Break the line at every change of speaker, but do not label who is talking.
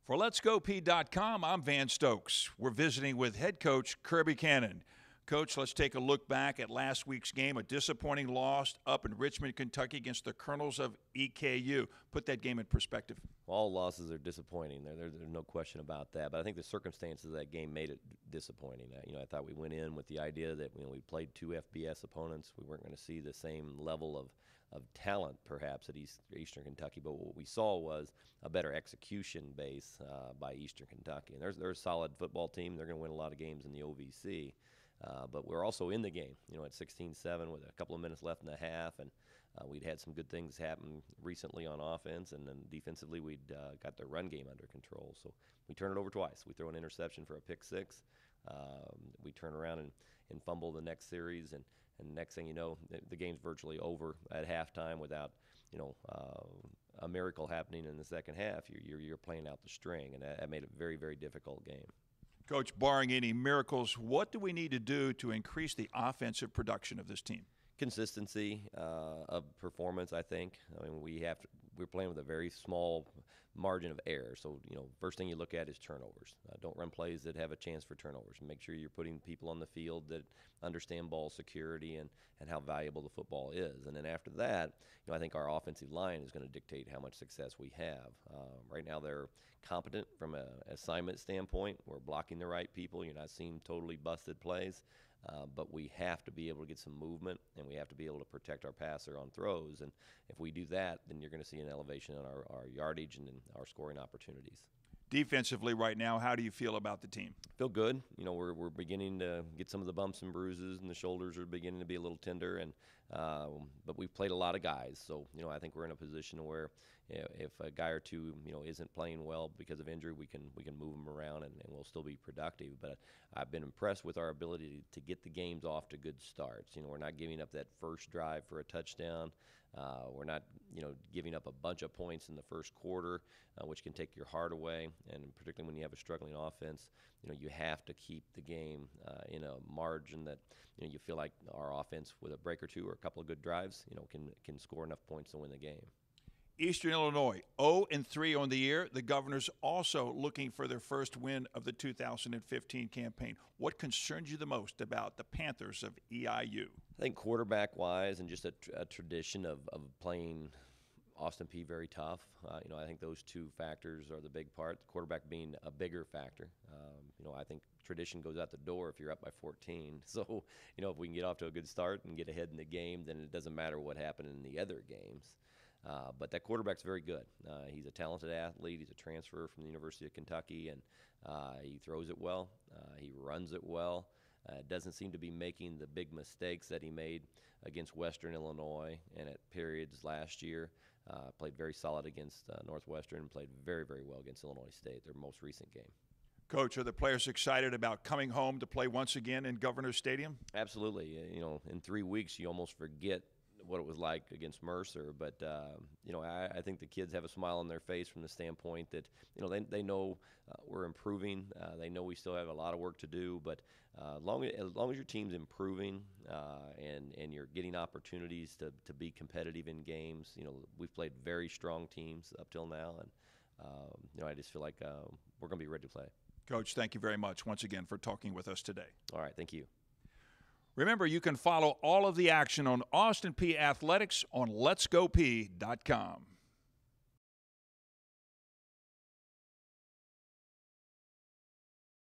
For Let'sGoP.com, I'm Van Stokes. We're visiting with head coach Kirby Cannon. Coach, let's take a look back at last week's game, a disappointing loss up in Richmond, Kentucky against the Colonels of EKU. Put that game in perspective.
All losses are disappointing. There's no question about that. But I think the circumstances of that game made it disappointing. I thought we went in with the idea that we played two FBS opponents. We weren't going to see the same level of talent, perhaps, at Eastern Kentucky. But what we saw was a better execution base by Eastern Kentucky. And they're a solid football team. They're going to win a lot of games in the OVC. But we're also in the game, at 16-7 with a couple of minutes left in the half, and we'd had some good things happen recently on offense, and then defensively we'd got the run game under control. So we turn it over twice. We throw an interception for a pick six. We turn around and fumble the next series, and next thing you know, the game's virtually over at halftime without, a miracle happening in the second half. You're playing out the string, and that made it a very, very difficult game.
Coach, barring any miracles, what do we need to do to increase the offensive production of this team?
Consistency of performance, I think. We're playing with a very small margin of error. So, first thing you look at is turnovers. Don't run plays that have a chance for turnovers. Make sure you're putting people on the field that understand ball security and how valuable the football is. And then after that, I think our offensive line is going to dictate how much success we have. Right now they're competent from an assignment standpoint. We're blocking the right people. You're not seeing totally busted plays. But we have to be able to get some movement, and we have to be able to protect our passer on throws. And if we do that, then you're going to see an elevation in our yardage and in our scoring opportunities.
Defensively right now, how do you feel about the team?
Feel good. We're beginning to get some of the bumps and bruises, and the shoulders are beginning to be a little tender. But we've played a lot of guys, so I think we're in a position where if a guy or two isn't playing well because of injury, we can move them around and we'll still be productive. But I've been impressed with our ability to get the games off to good starts. We're not giving up that first drive for a touchdown. We're not giving up a bunch of points in the first quarter, which can take your heart away. And particularly when you have a struggling offense, you have to keep the game in a margin that you feel like our offense with a break or two or a couple of good drives, can score enough points to win the game.
Eastern Illinois, 0-3 on the year. The Governors also looking for their first win of the 2015 campaign. What concerns you the most about the Panthers of EIU?
I think quarterback-wise and just a tradition of playing Austin Peay very tough. I think those two factors are the big part, the quarterback being a bigger factor. I think tradition goes out the door if you're up by 14. So, if we can get off to a good start and get ahead in the game, then it doesn't matter what happened in the other games. But that quarterback's very good. He's a talented athlete. He's a transfer from the University of Kentucky, and he throws it well. He runs it well. Doesn't seem to be making the big mistakes that he made against Western Illinois and at periods last year. Played very solid against Northwestern and played very, very well against Illinois State, their most recent game.
Coach, are the players excited about coming home to play once again in Governors Stadium?
Absolutely. In 3 weeks, you almost forget what it was like against Mercer, but I think the kids have a smile on their face from the standpoint that they know we're improving. They know we still have a lot of work to do, but as long as your team's improving and you're getting opportunities to be competitive in games, we've played very strong teams up till now, and I just feel like we're going to be ready to play.
Coach, thank you very much once again for talking with us today.
All right, thank you.
Remember, you can follow all of the action on Austin Peay Athletics on Let'sGoP.com.